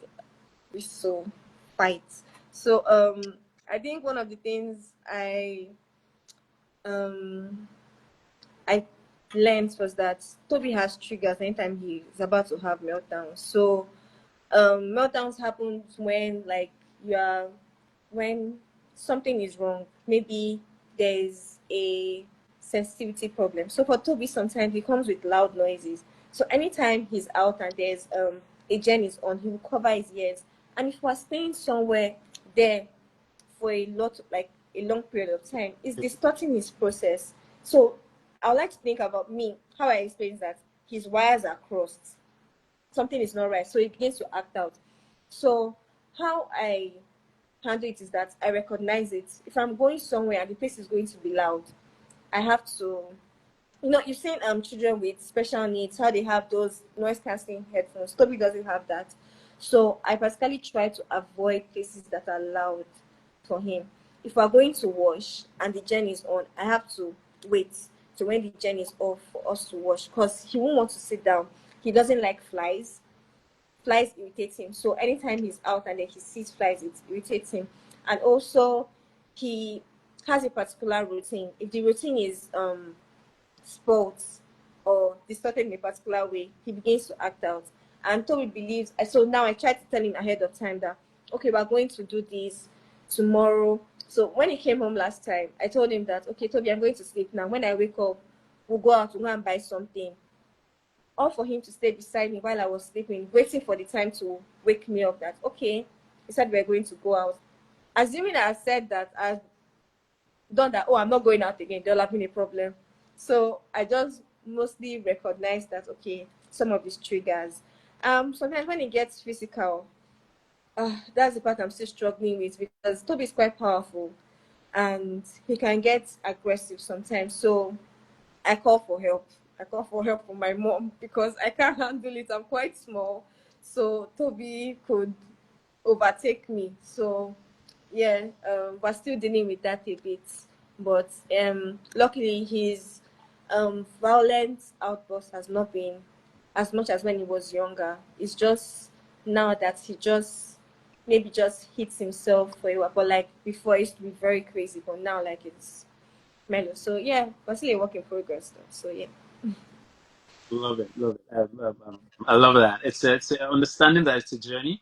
we so fight. So I think one of the things um I learned was that Toby has triggers anytime he's about to have meltdowns. So meltdowns happen when like you are, when something is wrong, maybe there's a sensitivity problem. So for Toby, sometimes he comes with loud noises. So anytime he's out and there's a gen is on, he will cover his ears. And if we're staying somewhere there for a lot, like a long period of time, it's distorting his process. So I would like to think about me, how I explain that his wires are crossed, something is not right, so it begins to act out. So how I handle it is that I recognize it. If I'm going somewhere and the place is going to be loud, I have to, you've seen children with special needs, how they have those noise cancelling headphones. Toby doesn't have that. So I basically try to avoid places that are loud for him. if we're going to wash and the gen is on, I have to wait to when the gen is off for us to wash, because he won't want to sit down. He doesn't like flies. Flies irritate him. So anytime he's out and then he sees flies, it irritates him. And also, he has a particular routine. If the routine is spots or distorted in a particular way, he begins to act out. And Toby believes, so now I try to tell him ahead of time that, okay, we're going to do this tomorrow. So when he came home last time, I told him that, okay, Toby, I'm going to sleep now. When I wake up, we'll go out to go and buy something. All for him to stay beside me while I was sleeping, waiting for the time to wake me up that, okay, he said we're going to go out. Assuming I said that, I've done that, oh, I'm not going out again, there'll have been a problem. So I just mostly recognize that, okay, some of these triggers. Sometimes when it gets physical, that's the part I'm still struggling with, because Toby is quite powerful and he can get aggressive sometimes. So I call for help. I call for help from my mom because I can't handle it. I'm quite small. So Toby could overtake me. So yeah, we're still dealing with that a bit. But luckily his violent outburst has not been as much as when he was younger. It's just now that he just maybe just hits himself for a while. But like before, it used to be very crazy. But now, like, it's mellow. So yeah, we're still a work in progress though. So yeah. Love it, love it. I love that. It's understanding that it's a journey,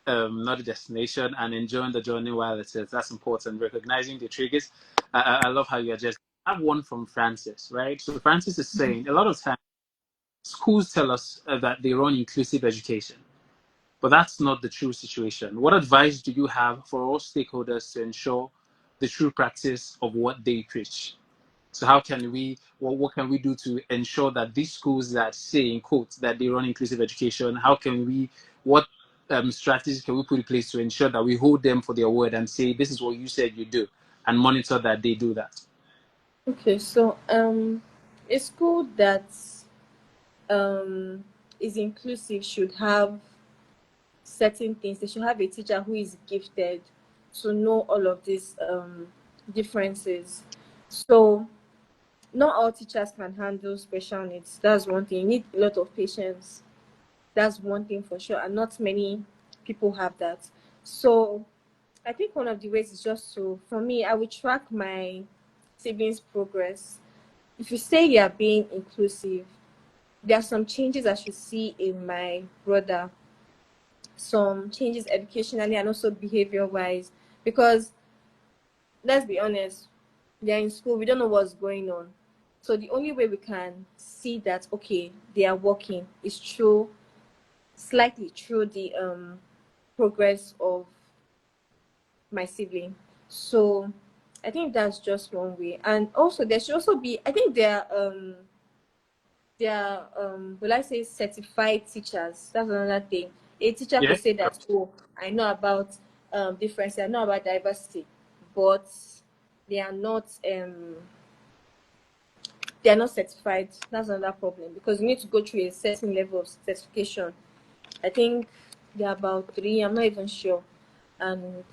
not a destination, and enjoying the journey while it is. That's important. Recognizing the triggers. I love how you just. I have one from Francis, right? So Francis is saying a lot of times schools tell us that they run inclusive education, but that's not the true situation. What advice do you have for all stakeholders to ensure the true practice of what they preach? So how can we, what can we do to ensure that these schools that say in quotes that they run inclusive education, how can we, what strategies can we put in place to ensure that we hold them for their word and say, this is what you said you do, and monitor that they do that? Okay, so a school that um is inclusive should have certain things. They should have a teacher who is gifted to know all of these differences. So not all teachers can handle special needs. That's one thing. You need a lot of patience. That's one thing for sure. And not many people have that. So I think one of the ways is just to, for me, I would track my siblings' progress. If you say you're being inclusive, there are some changes I should see in my brother, some changes educationally and also behavior wise. Because let's be honest, they're in school, we don't know what's going on. So the only way we can see that, okay, they are working is through slightly through the progress of my sibling. So I think that's just one way. And also there should also be, I think will I say certified teachers. That's another thing. A teacher Yeah. could say that, oh, I know about difference, I know about diversity, but they are not certified. That's another problem because you need to go through a certain level of certification. I think there are about 3, I'm not even sure. And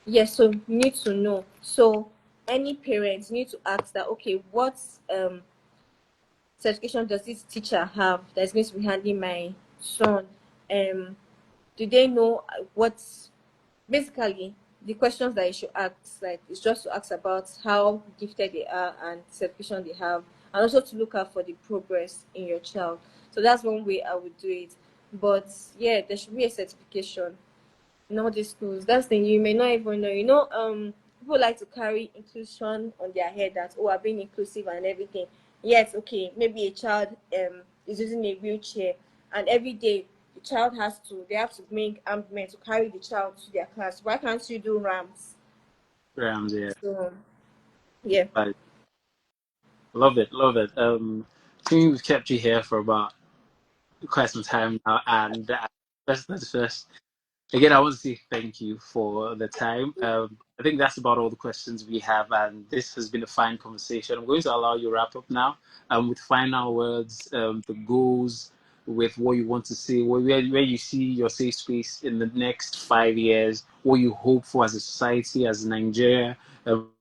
yes, so you need to know. So any parents need to ask that, okay, what certification does this teacher have that's going to be handling my son? Do they know what's basically the questions that you should ask? Like, it's just to ask about how gifted they are and certification they have, and also to look out for the progress in your child. So that's one way I would do it. But yeah, there should be a certification in all these schools. That's the thing, you may not even know. People like to carry inclusion on their head that, oh, I'm being inclusive and everything. Yes, okay, maybe a child is using a wheelchair, and every day the child they have to bring armed men to carry the child to their class. Why can't you do ramps? Grams, yeah. So yeah. Right. Love it, love it. I think we've kept you here for about quite some time now, and first. Again, I want to say thank you for the time. I think that's about all the questions we have, and this has been a fine conversation. I'm going to allow you to wrap up now with final words, the goals, with what you want to see, where you see your safe space in the next 5 years, what you hope for as a society, as Nigeria,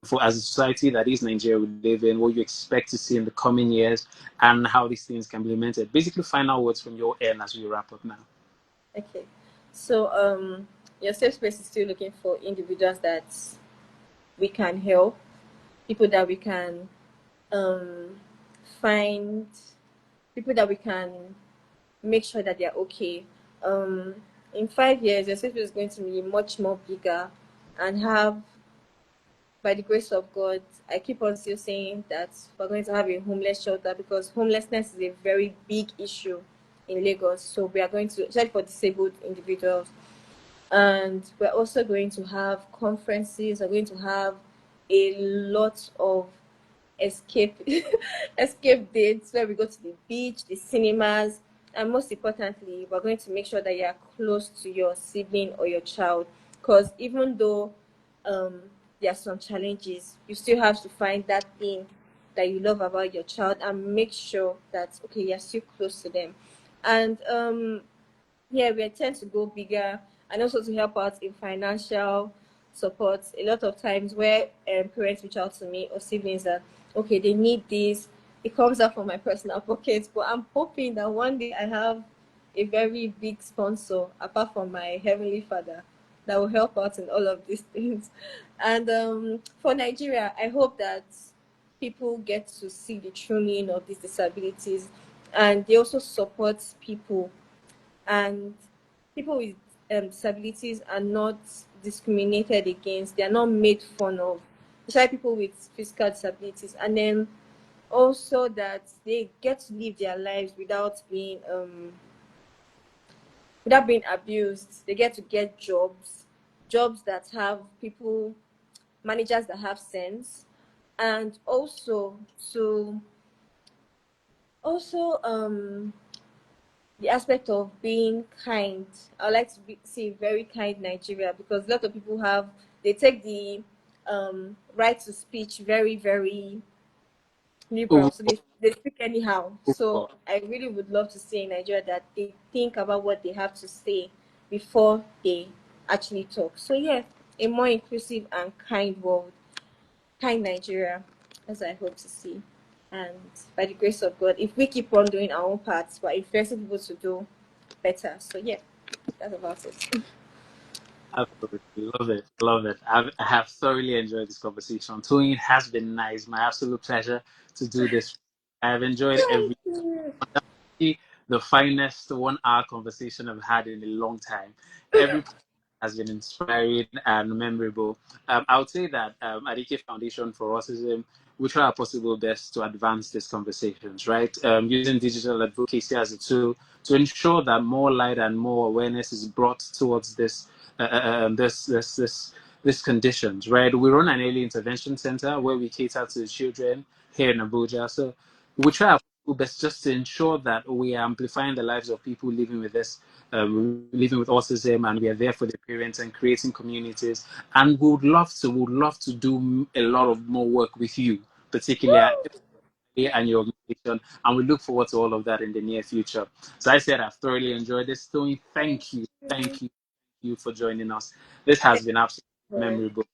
for as a society that is Nigeria we live in, what you expect to see in the coming years, and how these things can be implemented. Basically, final words from your end as we wrap up now. Okay. So your safe space is still looking for individuals that we can help, people that we can um find, people that we can make sure that they're okay. Um, in 5 years, your space is going to be much more bigger and have, by the grace of God, I keep on still saying that we're going to have a homeless shelter because homelessness is a very big issue in Lagos. So we are going to, especially for disabled individuals, and we're also going to have conferences. We're going to have a lot of escape escape dates where we go to the beach, the cinemas, and most importantly, we're going to make sure that you're close to your sibling or your child. Because even though there are some challenges, you still have to find that thing that you love about your child and make sure that okay, you're still close to them. And yeah, we intend to go bigger and also to help out in financial support. A lot of times where parents reach out to me or siblings that, okay, they need this, it comes out from my personal pockets. But I'm hoping that one day I have a very big sponsor, apart from my Heavenly Father, that will help out in all of these things. And for Nigeria, I hope that people get to see the true meaning of these disabilities and they also support people, and people with disabilities are not discriminated against. They are not made fun of, especially people with physical disabilities. And then also that they get to live their lives without being abused. They get to get jobs that have people, managers that have sense, and also to also the aspect of being kind. I would like to see a very kind Nigeria because a lot of people they take the right to speech very, very liberal. So they speak anyhow. So I really would love to see in Nigeria that they think about what they have to say before they actually talk. So yeah, a more inclusive and kind world, kind Nigeria, as I hope to see. And by the grace of God, if we keep on doing our own parts, we're influencing people to do better. So yeah, that's about it. Absolutely. Love it. Love it. I have thoroughly enjoyed this conversation. Tony, it has been nice. My absolute pleasure to do this. I have enjoyed every the finest 1 hour conversation I've had in a long time. Every has been inspiring and memorable. I would say that at AK Foundation for Autism, we try our possible best to advance these conversations, right? Using digital advocacy as a tool to ensure that more light and more awareness is brought towards this conditions, right? We run an early intervention center where we cater to children here in Abuja. So we try our best just to ensure that we are amplifying the lives of people living with this, living with autism, and we are there for the parents and creating communities. And we would love to do a lot of more work with you, particularly and your organization, and we look forward to all of that in the near future. So I said I've thoroughly enjoyed this. Tony, thank you for joining us. This has been absolutely memorable.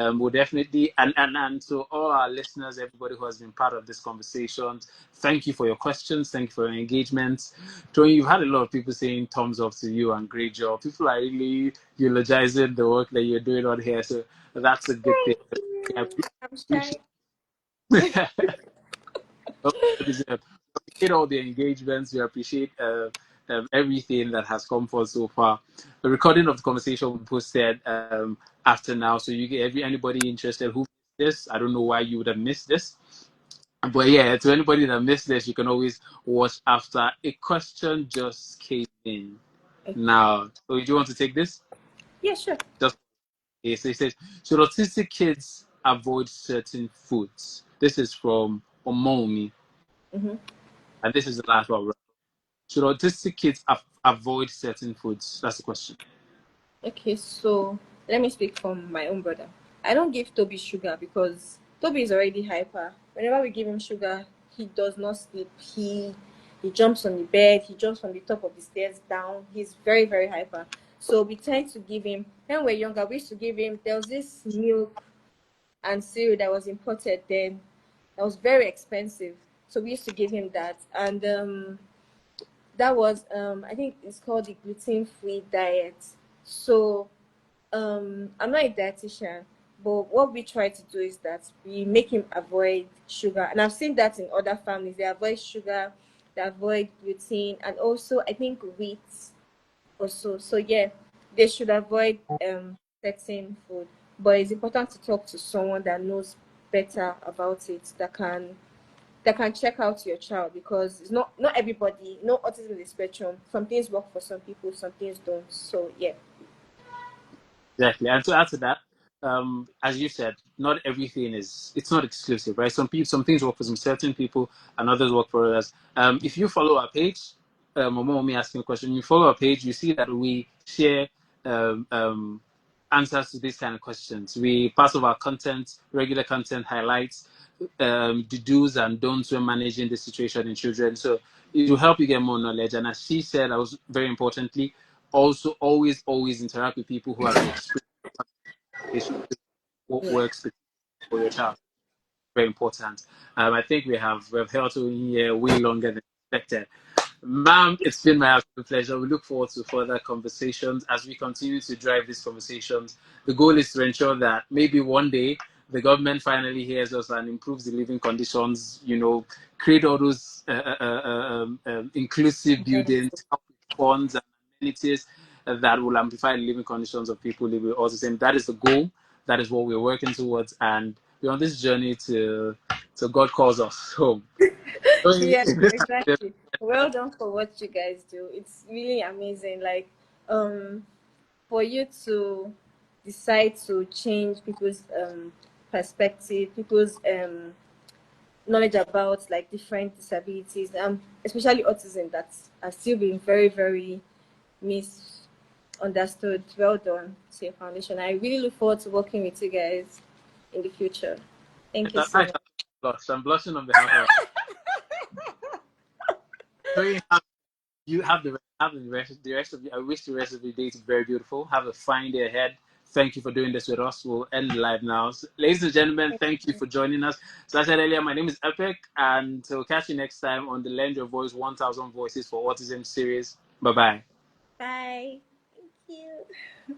We'll definitely and to all our listeners, everybody who has been part of this conversation, thank you for your questions, thank you for your engagement. Tony, you've had a lot of people saying thumbs up to you and great job. People are really eulogizing the work that you're doing on here, so that's a good thing. Thank Yeah, you. I'm shy. appreciate appreciate all the engagements. We appreciate everything that has come forth so far. The recording of the conversation will be posted after now, so you get anybody interested who missed this. I don't know why you would have missed this, but yeah, to anybody that missed this, you can always watch after. A question just came in Okay. now. So do you want to take this? Yeah, sure. Just so it says, should autistic kids avoid certain foods? This is from Omomi, Mm-hmm. and this is the last one. Should autistic kids avoid certain foods? That's the question. Okay, so let me speak from my own brother. I don't give Toby sugar because Toby is already hyper. Whenever we give him sugar, he does not sleep. He jumps on the bed, he jumps from the top of the stairs down. He's very, very hyper. So we tend to give him, when we're younger, we used to give him, there was this milk and cereal that was imported then that was very expensive. So we used to give him that. And that was, I think it's called the gluten-free diet. So I'm not a dietitian, but what we try to do is that we make him avoid sugar. And I've seen that in other families. They avoid sugar, they avoid gluten, and also I think wheat also. So yeah, they should avoid certain food. But it's important to talk to someone that knows better about it, that can check out your child, because it's not everybody, no autism is a spectrum. Some things work for some people, some things don't. So yeah. Exactly. And to add to that, as you said, not everything is, it's not exclusive, right? Some people, some things work for some certain people and others work for others. If you follow our page, or me asking a question, you follow our page, you see that we share um, um, answers to these kind of questions. We, part of our content, regular content highlights the do's and don'ts when managing the situation in children. So it will help you get more knowledge. And as she said, that was very importantly, also always interact with people who have experienced what Yeah. works for your child. Very important. I think we've held to here way longer than expected. Ma'am, it's been my absolute pleasure. We look forward to further conversations as we continue to drive these conversations. The goal is to ensure that maybe one day the government finally hears us and improves the living conditions, create all those inclusive buildings, help with funds and amenities that will amplify the living conditions of people living with autism. That is the goal. That is what we're working towards. And we're on this journey to God calls us home. Yeah, exactly. Well done for what you guys do. It's really amazing. Like, um, for you to decide to change people's perspective, people's knowledge about like different disabilities, especially autism, that are still being very, very misunderstood. Well done to your foundation. I really look forward to working with you guys in the future. Thank you so much. I'm blushing on behalf of. So you have the rest of. I wish the rest of your day to be very beautiful. Have a fine day ahead. Thank you for doing this with us. We'll end live now. So, ladies and gentlemen, thank you for joining us. So, as I said earlier, my name is Epic, and we'll catch you next time on the Lend Your Voice 1000 Voices for Autism series. Bye bye. Bye. Thank you.